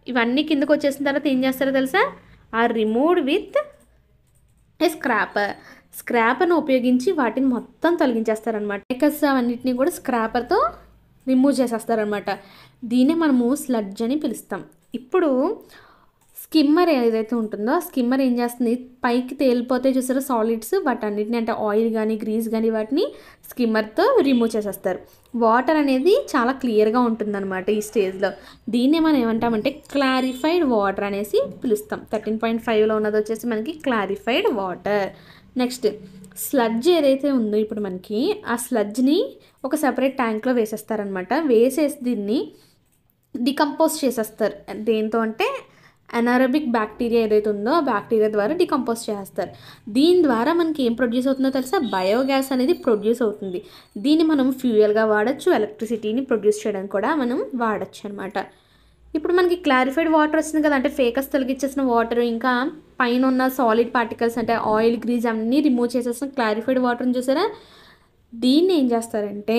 ఇవన్నీ కిందకు వచ్చేసిన తర్వాత ఏం చేస్తారో తెలుసా, ఆర్ రిమూవ్డ్ విత్ ఏ స్క్రాపర్ను ఉపయోగించి వాటిని మొత్తం తొలగించేస్తారనమాట. ఫేకస్ అవన్నిటిని కూడా స్క్రాపర్తో రిమూవ్ చేసేస్తారనమాట. దీన్నే మనము స్లడ్జ్ అని పిలుస్తాం. ఇప్పుడు స్కిమ్మర్ ఏదైతే ఉంటుందో స్కిమ్మర్ ఏం చేస్తుంది, పైకి తేలిపోతే చూసారా సాలిడ్స్, వాటన్నిటిని అంటే ఆయిల్ కానీ గ్రీస్ కానీ వాటిని స్కిమ్మర్తో రిమూవ్ చేసేస్తారు. వాటర్ అనేది చాలా క్లియర్గా ఉంటుందన్నమాట ఈ స్టేజ్లో. దీన్నే మనం ఏమంటామంటే క్లారిఫైడ్ వాటర్ అనేసి పిలుస్తాం. 13.5లో ఉన్నది వచ్చేసి మనకి క్లారిఫైడ్ వాటర్. నెక్స్ట్ స్లడ్జ్ ఏదైతే ఉందో ఇప్పుడు మనకి ఆ స్లడ్జ్ని ఒక సెపరేట్ ట్యాంక్లో వేసేస్తారనమాట. వేసేసి దీన్ని డికంపోజ్ చేసేస్తారు. దేంతో అంటే అనారోబిక్ బ్యాక్టీరియా ఏదైతే ఉందో ఆ బ్యాక్టీరియా ద్వారా డికంపోజ్ చేస్తారు. దీని ద్వారా మనకి ఏం ప్రొడ్యూస్ అవుతుందో తెలుసా, బయోగ్యాస్ అనేది ప్రొడ్యూస్ అవుతుంది. దీన్ని మనం ఫ్యూయల్గా వాడచ్చు, ఎలక్ట్రిసిటీని ప్రొడ్యూస్ చేయడానికి కూడా మనం వాడచ్చు అనమాట. ఇప్పుడు మనకి క్లారిఫైడ్ వాటర్ వస్తుంది కదా, అంటే ఫేకస్ తొలగించేసిన వాటర్ ఇంకా పైన ఉన్న సాలిడ్ పార్టికల్స్ అంటే ఆయిల్ గ్రీజ్ అన్నీ రిమూవ్ చేసేసిన క్లారిఫైడ్ వాటర్ని చూసారా. దీన్ని ఏం చేస్తారంటే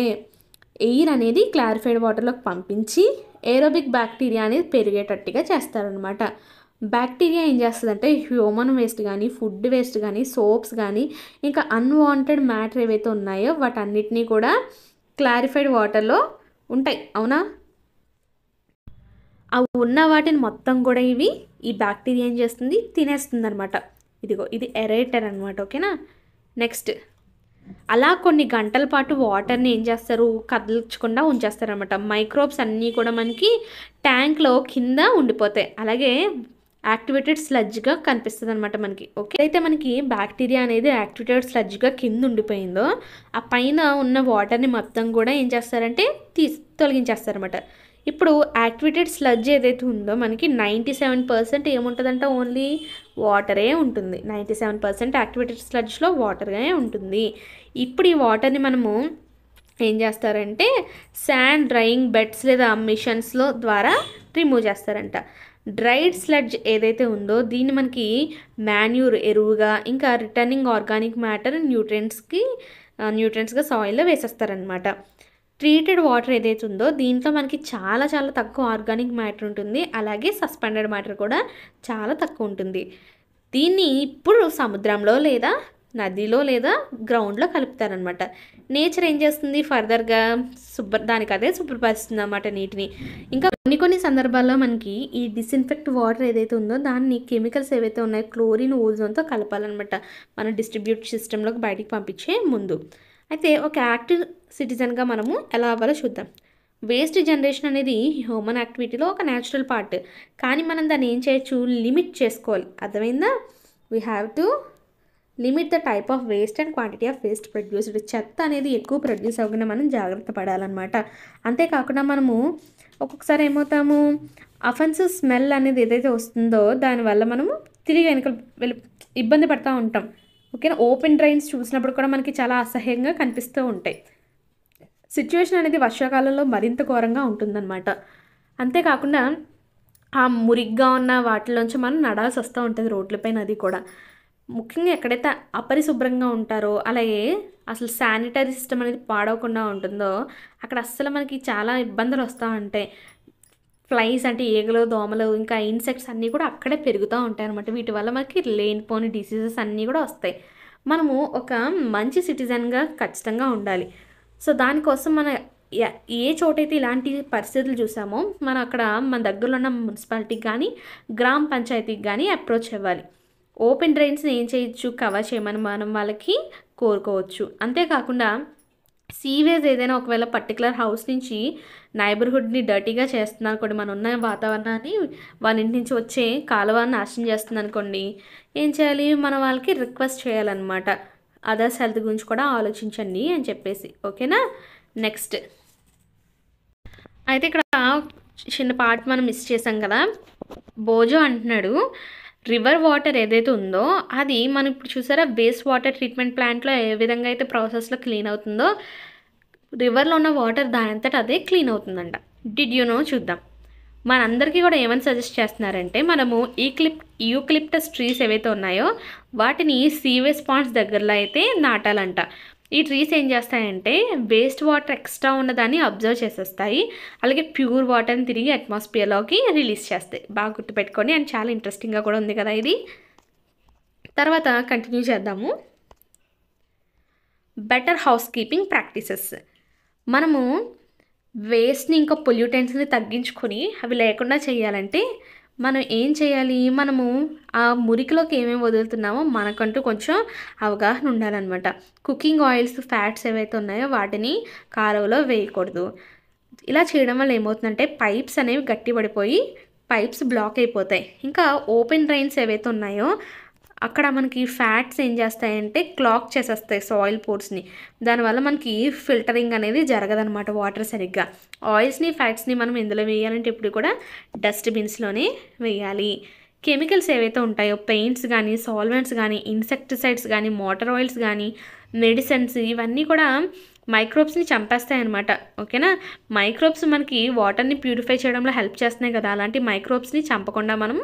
ఎయిర్ అనేది క్లారిఫైడ్ వాటర్లోకి పంపించి ఏరోబిక్ బ్యాక్టీరియా అనేది పెరిగేటట్టుగా చేస్తారనమాట. బ్యాక్టీరియా ఏం చేస్తుందంటే హ్యూమన్ వేస్ట్ కానీ, ఫుడ్ వేస్ట్ కానీ, సోప్స్ కానీ, ఇంకా అన్వాంటెడ్ మ్యాటర్ ఏవైతే ఉన్నాయో వాటన్నిటినీ కూడా క్లారిఫైడ్ వాటర్లో ఉంటాయి. అవునా, ఆ ఉన్న వాటిని మొత్తం కూడా ఈ బ్యాక్టీరియా ఏం చేస్తుంది, తినేస్తుంది అనమాట. ఇదిగో ఇది ఎరేటర్ అనమాట. ఓకేనా. నెక్స్ట్ అలా కొన్ని గంటల పాటు వాటర్ని ఏం చేస్తారు, కదల్చకుండా ఉంచేస్తారనమాట. మైక్రోబ్స్ అన్నీ కూడా మనకి ట్యాంక్లో కింద ఉండిపోతాయి. అలాగే యాక్టివేటెడ్ స్లడ్జ్గా కనిపిస్తుంది అనమాట మనకి. ఓకే. అయితే మనకి బ్యాక్టీరియా అనేది యాక్టివేటెడ్ స్లడ్జ్గా కింద ఉండిపోయిందో ఆ పైన ఉన్న వాటర్ని మొత్తం కూడా ఏం చేస్తారంటే తొలగించేస్తారనమాట. ఇప్పుడు యాక్టివేటెడ్ స్లడ్జ్ ఏదైతే ఉందో మనకి 97% ఏముంటుందంటే ఓన్లీ వాటరే ఉంటుంది. 97% యాక్టివేటెడ్ స్లడ్జ్లో వాటరే ఉంటుంది. ఇప్పుడు ఈ వాటర్ని మనము ఏం చేస్తారంటే శాండ్ డ్రైయింగ్ బెడ్స్ లేదా మిషన్స్లో ద్వారా రిమూవ్ చేస్తారంట. డ్రైడ్ స్లడ్జ్ ఏదైతే ఉందో దీన్ని మనకి మాన్యూర్ ఎరువుగా, ఇంకా రిటర్నింగ్ ఆర్గానిక్ మ్యాటర్ న్యూట్రియంట్స్గా సాయిల్లో వేసేస్తారనమాట. ట్రీటెడ్ వాటర్ ఏదైతే ఉందో దీంట్లో మనకి చాలా చాలా తక్కువ ఆర్గానిక్ మ్యాటర్ ఉంటుంది. అలాగే సస్పెండెడ్ మ్యాటర్ కూడా చాలా తక్కువ ఉంటుంది. దీన్ని ఇప్పుడు సముద్రంలో లేదా నదిలో లేదా గ్రౌండ్లో కలుపుతారనమాట. నేచర్ ఏం చేస్తుంది, ఫర్దర్గా దానికి అదే శుభ్రపరుస్తుంది అన్నమాట నీటిని. ఇంకా కొన్ని సందర్భాల్లో మనకి ఈ డిస్ఇన్ఫెక్ట్ వాటర్ ఏదైతే ఉందో దాన్ని కెమికల్స్ ఏవైతే ఉన్నాయో క్లోరిన్, ఓజోన్తో కలపాలన్నమాట మనం డిస్ట్రిబ్యూట్ సిస్టంలోకి బయటికి పంపించే ముందు. అయితే ఒక యాక్టివ్ సిటిజన్గా మనము ఎలా అవ్వాలో చూద్దాం. వేస్ట్ జనరేషన్ అనేది హ్యూమన్ యాక్టివిటీలో ఒక న్యాచురల్ పార్ట్. కానీ మనం దాన్ని ఏం చేయొచ్చు, లిమిట్ చేసుకోవాలి. అర్థమైందా? We have to limit the type of waste and quantity of waste produced. చెత్త అనేది ఎక్కువ ప్రొడ్యూస్ అవ్వకుండా మనం జాగ్రత్త పడాలన్నమాట. అంతేకాకుండా మనము ఒక్కొక్కసారి ఏమవుతాము, అఫెన్సివ్ స్మెల్ అనేది ఏదైతే వస్తుందో దానివల్ల మనము తిరిగి వెనక ఇబ్బంది పడుతూ ఉంటాం. ఓకేనా. ఓపెన్ డ్రైన్స్ చూసినప్పుడు కూడా మనకి చాలా అసహ్యంగా కనిపిస్తూ ఉంటాయి. సిచ్యువేషన్ అనేది వర్షాకాలంలో మరింత ఘోరంగా ఉంటుందన్నమాట. అంతేకాకుండా ఆ మురిగ్గా ఉన్న వాటిలోంచి మనం నడాల్సి వస్తూ ఉంటుంది రోడ్లపైన. అది కూడా ముఖ్యంగా ఎక్కడైతే అపరిశుభ్రంగా ఉంటారో, అలాగే అసలు శానిటరీ సిస్టమ్ అనేది పాడవకుండా ఉంటుందో అక్కడ అస్సలు మనకి చాలా ఇబ్బందులు వస్తూ ఉంటాయి. ఫ్లైస్ అంటే ఈగలు, దోమలు, ఇంకా ఇన్సెక్ట్స్ అన్నీ కూడా అక్కడే పెరుగుతూ ఉంటాయి అన్నమాట. వీటి వల్ల మనకి లేనిపోని డిసీజెస్ అన్నీ కూడా వస్తాయి. మనము ఒక మంచి సిటిజన్గా ఖచ్చితంగా ఉండాలి. సో దానికోసం మన ఏ చోటైతే ఇలాంటి పరిస్థితులు చూసామో మనం అక్కడ మన దగ్గరలో ఉన్న మున్సిపాలిటీకి కానీ గ్రామ పంచాయతీకి కానీ అప్రోచ్ అవ్వాలి. ఓపెన్ డ్రైన్స్ని ఏం చేయొచ్చు, కవర్ చేయమని మనం వాళ్ళకి కోరుకోవచ్చు. అంతేకాకుండా సీవేజ్ ఏదైనా ఒకవేళ పర్టికులర్ హౌస్ నుంచి నైబర్హుడ్ని డర్టీగా చేస్తున్నారు అనుకోండి, మనం ఉన్న వాతావరణాన్ని వాళ్ళ ఇంటి నుంచి వచ్చే కాలువని నాశనం చేస్తుంది అనుకోండి, ఏం చేయాలి, మనం వాళ్ళకి రిక్వెస్ట్ చేయాలన్నమాట. అదర్స్ హెల్త్ గురించి కూడా ఆలోచించండి అని చెప్పేసి. ఓకేనా. నెక్స్ట్ అయితే ఇక్కడ చిన్న పార్ట్ మనం మిస్ చేసాం కదా. బోజో అంటున్నాడు రివర్ వాటర్ ఏదైతే ఉందో అది మనం ఇప్పుడు చూసారా వేస్ట్ వాటర్ ట్రీట్మెంట్ ప్లాంట్లో ఏ విధంగా అయితే ప్రాసెస్లో క్లీన్ అవుతుందో రివర్లో ఉన్న వాటర్ దాని అంతటా అదే క్లీన్ అవుతుందంట. Did you know? చూద్దాం. మనందరికీ కూడా ఏమని సజెస్ట్ చేస్తున్నారంటే మనము యూక్లిప్టస్ ట్రీస్ ఏవైతే ఉన్నాయో వాటిని సీవేజ్ పాండ్స్ దగ్గరలో అయితే నాటాలంట. ఈ ట్రీస్ ఏం చేస్తాయంటే వేస్ట్ వాటర్ ఎక్స్ట్రా ఉన్నదాన్ని అబ్జర్వ్ చేసేస్తాయి, అలాగే ప్యూర్ వాటర్ని తిరిగి అట్మాస్ఫియర్లోకి రిలీజ్ చేస్తాయి. బాగా గుర్తుపెట్టుకోండి. అండ్ చాలా ఇంట్రెస్టింగ్గా కూడా ఉంది కదా ఇది. తర్వాత కంటిన్యూ చేద్దాము. Better house keeping practices. మనము వేస్ట్ని ఇంకా పొల్యూటెంట్స్ని తగ్గించుకొని అవి లేకుండా చేయాలంటే మనం ఏం చేయాలి, మనము ఆ మురికిలోకి ఏమేమి వదులుతున్నామో మనకంటూ కొంచెం అవగాహన ఉండాలన్నమాట. కుకింగ్ ఆయిల్స్, ఫ్యాట్స్ ఏవైతే ఉన్నాయో వాటిని కాలువలో వేయకూడదు. ఇలా చేయడం వల్ల ఏమవుతుందంటే పైప్స్ అనేవి గట్టిపడిపోయి పైప్స్ బ్లాక్ అయిపోతాయి. ఇంకా ఓపెన్ డ్రైన్స్ ఏవైతే ఉన్నాయో అక్కడ మనకి ఫ్యాట్స్ ఏం చేస్తాయంటే క్లాక్ చేసేస్తాయి సాయిల్ పోర్స్ని. దానివల్ల మనకి ఫిల్టరింగ్ అనేది జరగదనమాట వాటర్ సరిగ్గా. ఆయిల్స్ని, ఫ్యాట్స్ని మనం ఎందులో వేయాలంటే ఇప్పుడు కూడా డస్ట్బిన్స్లోనే వేయాలి. కెమికల్స్ ఏవైతే ఉంటాయో పెయింట్స్ కానీ, సాల్వెంట్స్ కానీ, ఇన్సెక్టిసైడ్స్ కానీ, మోటార్ ఆయిల్స్ కానీ, మెడిసిన్స్ ఇవన్నీ కూడా మైక్రోబ్స్ని చంపేస్తాయి అనమాట. ఓకేనా. మైక్రోబ్స్ మనకి వాటర్ని ప్యూరిఫై చేయడంలో హెల్ప్ చేస్తున్నాయి కదా, అలాంటి మైక్రోబ్స్ని చంపకుండా మనం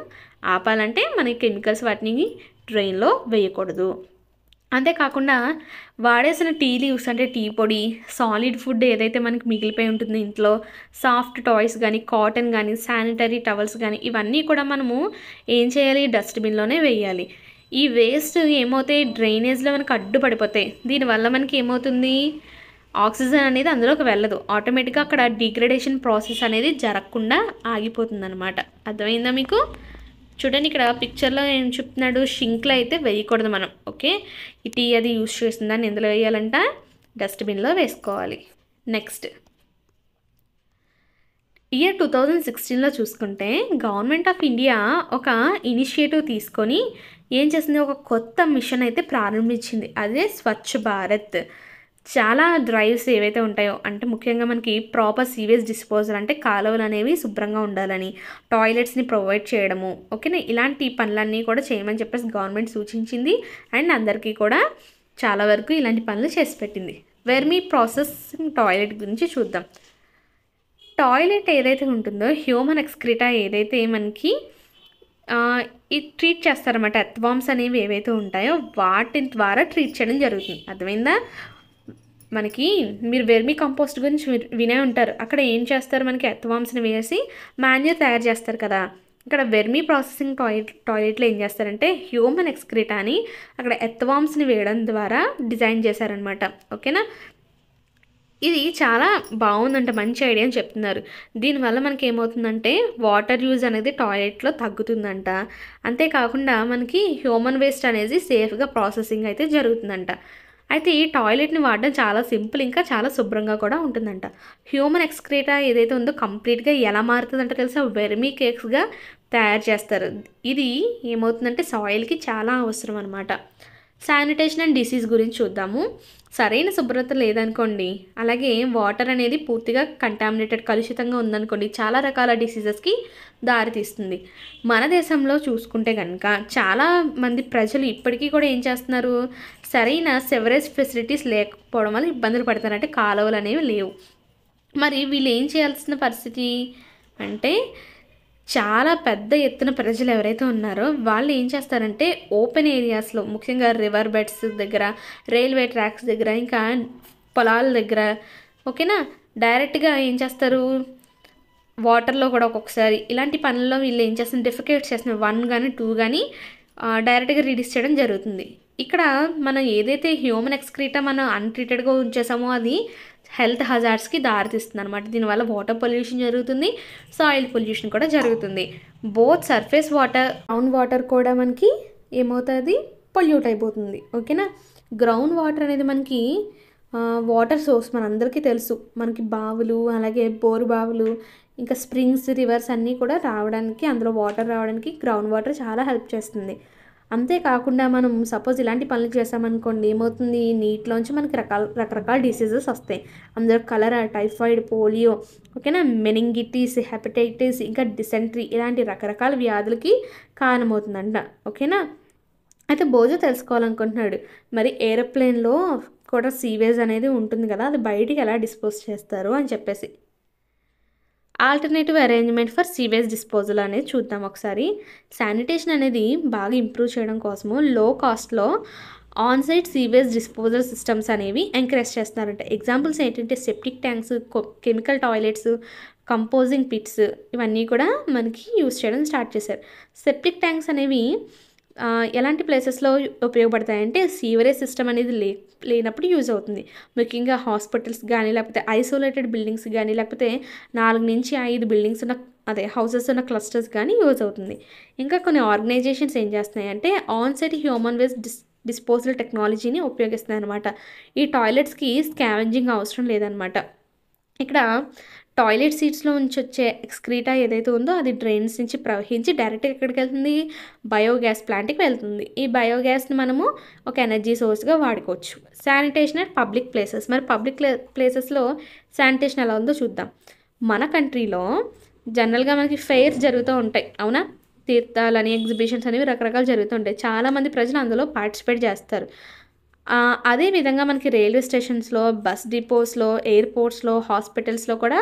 ఆపాలంటే మనకి కెమికల్స్ వాటిని డ్రైన్లో వేయకూడదు. అంతేకాకుండా వాడేసిన టీ లీవ్స్ అంటే టీ పొడి, సాలిడ్ ఫుడ్ ఏదైతే మనకి మిగిలిపోయి ఉంటుందో ఇంట్లో, సాఫ్ట్ టాయ్స్ కానీ, కాటన్ కానీ, శానిటరీ టవల్స్ కానీ ఇవన్నీ కూడా మనము ఏం చేయాలి, డస్ట్బిన్లోనే వేయాలి. ఈ వేస్ట్ ఏమవుతాయి, డ్రైనేజ్లో మనకు అడ్డు పడిపోతాయి. దీనివల్ల మనకి ఏమవుతుంది, ఆక్సిజన్ అనేది అందులోకి వెళ్ళదు, ఆటోమేటిక్గా అక్కడ డిగ్రేడేషన్ ప్రాసెస్ అనేది జరగకుండా ఆగిపోతుంది అనమాట. అర్థమైందా మీకు? చూడండి ఇక్కడ పిక్చర్లో ఏం చెప్తున్నాడు, షింక్లో అయితే వేయకూడదు మనం. ఓకే, ఈ టీ అది యూజ్ చేసిన దాన్ని ఎందులో వేయాలంట, డస్ట్బిన్లో వేసుకోవాలి. నెక్స్ట్ ఇయర్ 2016లో చూసుకుంటే గవర్నమెంట్ ఆఫ్ ఇండియా ఒక ఇనిషియేటివ్ తీసుకొని ఏం చేసింది, ఒక కొత్త మిషన్ అయితే ప్రారంభించింది. అదే స్వచ్ఛ భారత్. చాలా డ్రైవ్స్ ఏవైతే ఉంటాయో, అంటే ముఖ్యంగా మనకి ప్రాపర్ సీవేజ్ డిస్పోజల్, అంటే కాలువలు అనేవి శుభ్రంగా ఉండాలని, టాయిలెట్స్ని ప్రొవైడ్ చేయడము, ఓకేనా, ఇలాంటి పనులన్నీ కూడా చేయమని చెప్పేసి గవర్నమెంట్ సూచించింది. అండ్ అందరికీ కూడా చాలా వరకు ఇలాంటి పనులు చేసి పెట్టింది. వెర్మీ ప్రాసెసింగ్ టాయిలెట్ గురించి చూద్దాం. టాయిలెట్ ఏదైతే ఉంటుందో, హ్యూమన్ ఎక్స్క్రీటా ఏదైతే మనకి ఇది ట్రీట్ చేస్తారన్నమాట, ఎర్త్వామ్స్ అనేవి ఏవైతే ఉంటాయో వాటి ద్వారా ట్రీట్ చేయడం జరుగుతుంది. అర్థమైందా? మనకి మీరు వెర్మీ కంపోస్ట్ గురించి వినే ఉంటారు. అక్కడ ఏం చేస్తారు, మనకి ఎర్త్వామ్స్ని వేసి మాన్యూర్ తయారు చేస్తారు కదా. ఇక్కడ వెర్మీ ప్రాసెసింగ్ టాయిలెట్లో ఏం చేస్తారంటే హ్యూమన్ ఎక్స్క్రీటాని అక్కడ ఎర్త్వామ్స్ని వేయడం ద్వారా డిజైన్ చేశారనమాట. ఓకేనా, ఇది చాలా బాగుందంట, మంచి ఐడియా అని చెప్తున్నారు. దీనివల్ల మనకి ఏమవుతుందంటే వాటర్ యూజ్ అనేది టాయిలెట్లో తగ్గుతుందంట. అంతేకాకుండా మనకి హ్యూమన్ వేస్ట్ అనేది సేఫ్గా ప్రాసెసింగ్ అయితే జరుగుతుందంట. అయితే ఈ టాయిలెట్ని వాడడం చాలా సింపుల్, ఇంకా చాలా శుభ్రంగా కూడా ఉంటుందంట. హ్యూమన్ ఎక్స్క్రీటా ఏదైతే ఉందో కంప్లీట్గా ఎలా మారుతుందంటే తెలుసా, వెర్మీ కేక్స్గా తయారు చేస్తారు. ఇది ఏమవుతుందంటే సాయిల్కి చాలా అవసరం అనమాట. శానిటేషన్ అండ్ డిసీజ్ గురించి చూద్దాము. సరైన శుభ్రత లేదనుకోండి, అలాగే వాటర్ అనేది పూర్తిగా కంటామినేటెడ్, కలుషితంగా ఉందనుకోండి, చాలా రకాల డిసీజెస్కి దారితీస్తుంది. మన దేశంలో చూసుకుంటే కనుక చాలా మంది ప్రజలు ఇప్పటికీ కూడా ఏం చేస్తున్నారు, సరైన సెవరేజ్ ఫెసిలిటీస్ లేకపోవడం వల్ల ఇబ్బందులు పడతారు. అంటే కాలువలు అనేవి లేవు. మరి వీళ్ళు ఏం చేయాల్సిన పరిస్థితి అంటే, చాలా పెద్ద ఎత్తున ప్రజలు ఎవరైతే ఉన్నారో వాళ్ళు ఏం చేస్తారంటే ఓపెన్ ఏరియాస్లో, ముఖ్యంగా రివర్ బెడ్స్ దగ్గర, రైల్వే ట్రాక్స్ దగ్గర, ఇంకా పొలాల దగ్గర, ఓకేనా, డైరెక్ట్గా ఏం చేస్తారు, వాటర్లో కూడా ఒక్కొక్కసారి ఇలాంటి పనుల్లో వీళ్ళు ఏం చేస్తారు, డిఫికేట్ చేస్తున్నారు. 1 కానీ 2 కానీ డైరెక్ట్గా రిలీజ్ చేయడం జరుగుతుంది. ఇక్కడ మనం ఏదైతే హ్యూమన్ ఎక్స్క్రీటా మనం అన్ట్రీటెడ్గా ఉంచేసామో అది హెల్త్ హజార్డ్స్కి దారితీస్తుంది అనమాట. దీనివల్ల వాటర్ పొల్యూషన్ జరుగుతుంది, సాయిల్ పొల్యూషన్ కూడా జరుగుతుంది. Both surface water, ground water కూడా మనకి ఏమవుతుంది, పొల్యూట్ అయిపోతుంది. ఓకేనా, గ్రౌండ్ వాటర్ అనేది మనకి వాటర్ సోర్స్ మనందరికీ తెలుసు. మనకి బావులు, అలాగే బోరు బావులు, ఇంకా స్ప్రింగ్స్, రివర్స్ అన్నీ కూడా రావడానికి, అందులో వాటర్ రావడానికి గ్రౌండ్ వాటర్ చాలా హెల్ప్ చేస్తుంది. అంతేకాకుండా మనం సపోజ్ ఇలాంటి పనులు చేసామనుకోండి, ఏమవుతుంది, నీటిలోంచి మనకి రకరకాల డిసీజెస్ వస్తాయి. అందులో కలరా, టైఫాయిడ్, పోలియో, ఓకేనా, మెనింగిటిస్, హెపటైటిస్, ఇంకా డిసెంట్రీ, ఇలాంటి రకరకాల వ్యాధులకి కారణమవుతుందంట. ఓకేనా, అయితే బోజో తెలుసుకోవాలనుకుంటున్నాడు, మరి ఏరోప్లేన్లో కూడా సీవేజ్ అనేది ఉంటుంది కదా, అది బయటికి ఎలా డిస్పోజ్ చేస్తారు అని చెప్పేసి. Alternative arrangement for sewage disposal అనేది చూద్దాం ఒకసారి. శానిటేషన్ అనేది బాగా ఇంప్రూవ్ చేయడం కోసము లో కాస్ట్లో ఆన్సైట్ సీవేజ్ డిస్పోజల్ సిస్టమ్స్ అనేవి ఎంకరేజ్ చేస్తున్నారంట. ఎగ్జాంపుల్స్ ఏంటంటే septic tanks, chemical toilets, composing pits, ఇవన్నీ కూడా మనకి యూజ్ చేయడం స్టార్ట్ చేశారు. సెప్టిక్ ట్యాంక్స్ అనేవి ఎలాంటి ప్లేసెస్లో ఉపయోగపడతాయంటే సీవరేజ్ సిస్టమ్ అనేది లేనప్పుడు యూజ్ అవుతుంది. ముఖ్యంగా హాస్పిటల్స్ కానీ, లేకపోతే ఐసోలేటెడ్ బిల్డింగ్స్ కానీ, లేకపోతే 4 నుంచి 5 బిల్డింగ్స్ ఉన్న హౌసెస్ ఉన్న క్లస్టర్స్ కానీ యూజ్ అవుతుంది. ఇంకా కొన్ని ఆర్గనైజేషన్స్ ఏం చేస్తున్నాయంటే ఆన్సైట్ హ్యూమన్ వేస్ట్ డిస్పోజల్ టెక్నాలజీని ఉపయోగిస్తున్నాయి అనమాట. ఈ టాయిలెట్స్కి స్కావెంజింగ్ అవసరం లేదనమాట. ఇక్కడ టాయిలెట్ సీట్స్లో నుంచి వచ్చే ఎక్స్క్రీటా ఏదైతే ఉందో అది డ్రైన్స్ నుంచి ప్రవహించి డైరెక్ట్గా ఎక్కడికి వెళ్తుంది, బయోగ్యాస్ ప్లాంట్కి వెళ్తుంది. ఈ బయోగ్యాస్ని మనము ఒక ఎనర్జీ సోర్స్గా వాడుకోవచ్చు. Sanitation at public places. మరి పబ్లిక్ ప్లేసెస్లో శానిటేషన్ ఎలా ఉందో చూద్దాం. మన కంట్రీలో జనరల్గా మనకి ఫెయిర్స్ జరుగుతూ ఉంటాయి, అవునా, తీర్థాలని, ఎగ్జిబిషన్స్ అనేవి రకరకాలు జరుగుతూ ఉంటాయి. చాలామంది ప్రజలు అందులో పార్టిసిపేట్ చేస్తారు. అదేవిధంగా మనకి రైల్వే స్టేషన్స్లో, బస్ డిపోస్లో, ఎయిర్పోర్ట్స్లో, హాస్పిటల్స్లో కూడా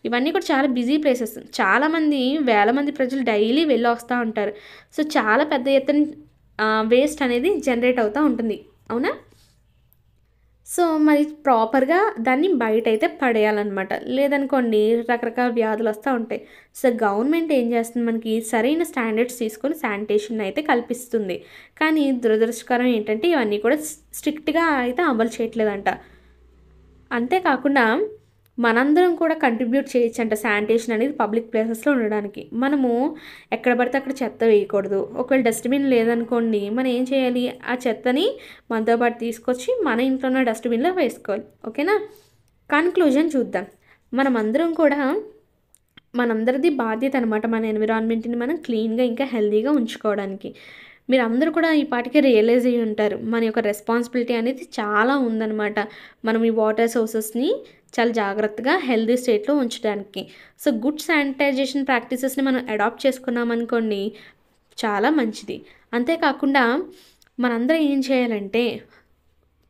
ఇవన్నీ కూడా చాలా బిజీ ప్లేసెస్. చాలామంది, వేల మంది ప్రజలు డైలీ వెళ్ళి వస్తూ ఉంటారు. సో చాలా పెద్ద ఎత్తున వేస్ట్ అనేది జనరేట్ అవుతూ ఉంటుంది, అవునా. సో మరి ప్రాపర్గా దాన్ని బయట అయితే పడేయాలన్నమాట, లేదనుకోండి రకరకాల వ్యాధులు వస్తూ ఉంటాయి. సో గవర్నమెంట్ ఏం చేస్తుంది, మనకి సరైన స్టాండర్డ్స్ తీసుకొని శానిటేషన్ అయితే కల్పిస్తుంది. కానీ దురదృష్టకరం ఏంటంటే ఇవన్నీ కూడా స్ట్రిక్ట్గా అయితే అమలు చేయట్లేదంట. అంతేకాకుండా మనందరం కూడా కంట్రిబ్యూట్ చేయొచ్చంట శానిటేషన్ అనేది పబ్లిక్ ప్లేసెస్లో ఉండడానికి. మనము ఎక్కడ పడితే అక్కడ చెత్త వేయకూడదు. ఒకవేళ డస్ట్‌బిన్ లేదనుకోండి, మనం ఏం చేయాలి, ఆ చెత్తని మనతో పాటు తీసుకొచ్చి మన ఇంట్లో ఉన్న డస్ట్‌బిన్‌లో వేసుకోవాలి. ఓకేనా? కన్క్లూజన్ చూద్దాం. మనమందరం కూడా మనందరిది బాధ్యత అనమాట మన ఎన్విరాన్మెంట్‌ని మనం క్లీన్‌గా ఇంకా హెల్తీగా ఉంచుకోవడానికి. మీరందరూ కూడా ఈ పాటికి రియలైజ్ అయ్యి ఉంటారు. మన యొక్క రెస్పాన్సిబిలిటీ అనేది చాలా ఉందనమాట. మనం ఈ వాటర్ సోర్సెస్‌ని చాలా జాగ్రత్తగా హెల్తీ స్టేట్‌లో ఉంచడానికి. సో, గుడ్ శానిటైజేషన్ ప్రాక్టీసెస్‌ని మనం అడాప్ట్ చేసుకున్నామనుకోండి చాలా మంచిది. అంతేకాకుండా మనందరం ఏం చేయాలంటే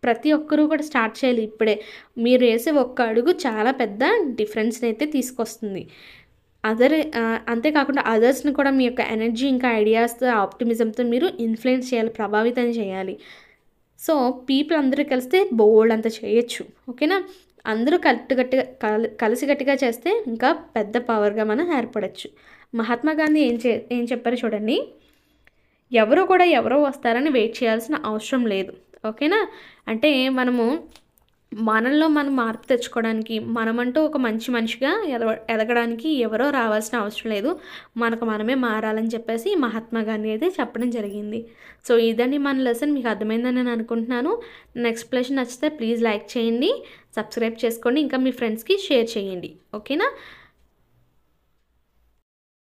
ప్రతి ఒక్కరూ కూడా స్టార్ట్ చేయాలి ఇప్పుడే. మీరు వేసే ఒక్క అడుగు చాలా పెద్ద డిఫరెన్స్‌నైతే తీసుకొస్తుంది. అంతేకాకుండా అదర్స్‌ని కూడా మీ యొక్క ఎనర్జీ ఇంకా ఐడియాస్‌తో, ఆప్టిమిజంతో మీరు ఇన్‌ఫ్లుయెన్స్ చేయాలి, ప్రభావితం చేయాలి. సో, పీపుల్ అందరూ కలిస్తే బోలెడంత చేయొచ్చు. ఓకేనా? అందరూ కలిసికట్టుగా చేస్తే ఇంకా పెద్ద పవర్‌గా మనం ఏర్పడొచ్చు. మహాత్మా గాంధీ ఏం చెప్పారో చూడండి. ఎవరో వస్తారని వెయిట్ చేయాల్సిన అవసరం లేదు. ఓకేనా? అంటే మనము మనలో మనం మార్పు తెచ్చుకోవడానికి, మనమంటూ ఒక మంచి మనిషిగా ఎదగడానికి ఎవరో రావాల్సిన అవసరం లేదు. మనకు మనమే మారాలని చెప్పేసి మహాత్మా గాంధీ అయితే చెప్పడం జరిగింది. సో, ఇదండి మన లెసన్. మీకు అర్థమైందని నేను అనుకుంటున్నాను. నా ఎక్స్‌ప్లనేషన్ నచ్చితే ప్లీజ్ లైక్ చేయండి, సబ్స్క్రైబ్ చేసుకోండి, ఇంకా మీ ఫ్రెండ్స్‌కి షేర్ చేయండి. ఓకేనా?